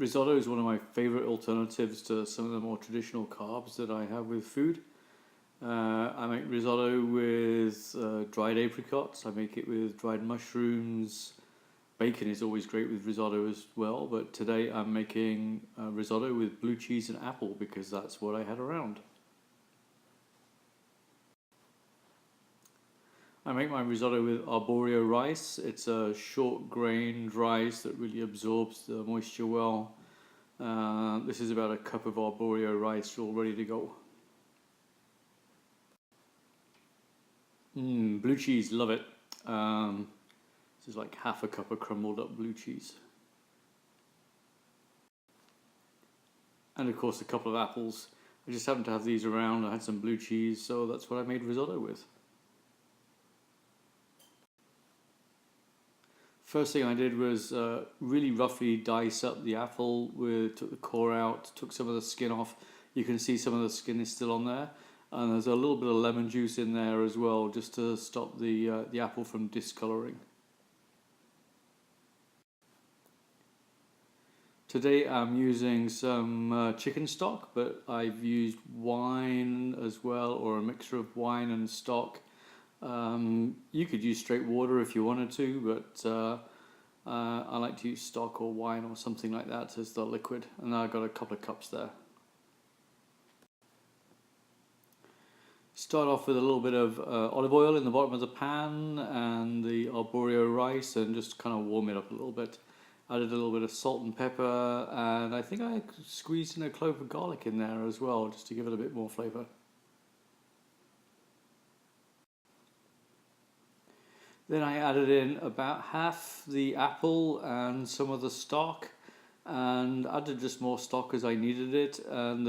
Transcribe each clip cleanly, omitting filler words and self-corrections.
Risotto is one of my favorite alternatives to some of the more traditional carbs that I have with food. I make risotto with dried apricots, I make it with dried mushrooms. Bacon is always great with risotto as well, but today I'm making risotto with blue cheese and apple because that's what I had around. I make my risotto with arborio rice. It's a short-grained rice that really absorbs the moisture well. This is about a cup of arborio rice all ready to go. Blue cheese, love it. This is like half a cup of crumbled up blue cheese. And of course a couple of apples. I just happened to have these around. I had some blue cheese, so that's what I made risotto with. First thing I did was really roughly dice up the apple, took the core out, took some of the skin off. You can see some of the skin is still on there. And there's a little bit of lemon juice in there as well, just to stop the apple from discoloring. Today I'm using some chicken stock, but I've used wine as well, or a mixture of wine and stock. You could use straight water if you wanted to, but I like to use stock or wine or something like that as the liquid, and I've got a couple of cups there. Start off with a little bit of olive oil in the bottom of the pan and the arborio rice, and just kind of warm it up a little bit. Added a little bit of salt and pepper, and I think I squeezed in a clove of garlic in there as well, just to give it a bit more flavour. Then I added in about half the apple and some of the stock, and added just more stock as I needed it. And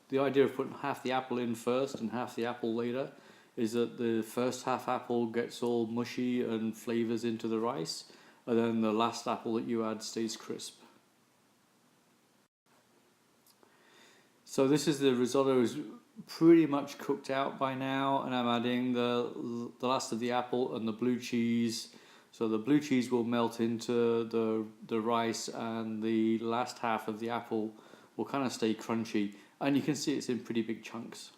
the idea of putting half the apple in first and half the apple later is that the first half apple gets all mushy and flavours into the rice, and then the last apple that you add stays crisp. So this is the risotto is pretty much cooked out by now, and I'm adding the last of the apple and the blue cheese. So the blue cheese will melt into the rice, and the last half of the apple will kind of stay crunchy, and you can see it's in pretty big chunks.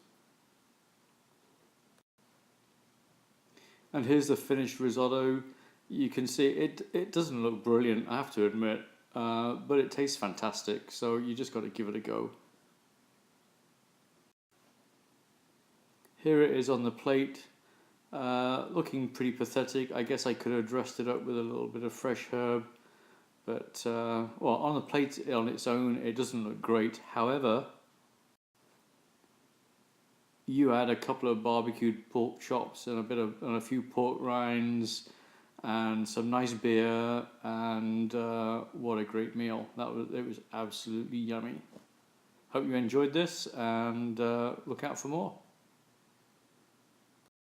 And here's the finished risotto. You can see it doesn't look brilliant, I have to admit, but it tastes fantastic, so you just got to give it a go. Here it is on the plate, looking pretty pathetic. I guess I could have dressed it up with a little bit of fresh herb, but well, on the plate on its own it doesn't look great. However, you add a couple of barbecued pork chops and a few pork rinds and some nice beer, and what a great meal. It was absolutely yummy. Hope you enjoyed this, and look out for more.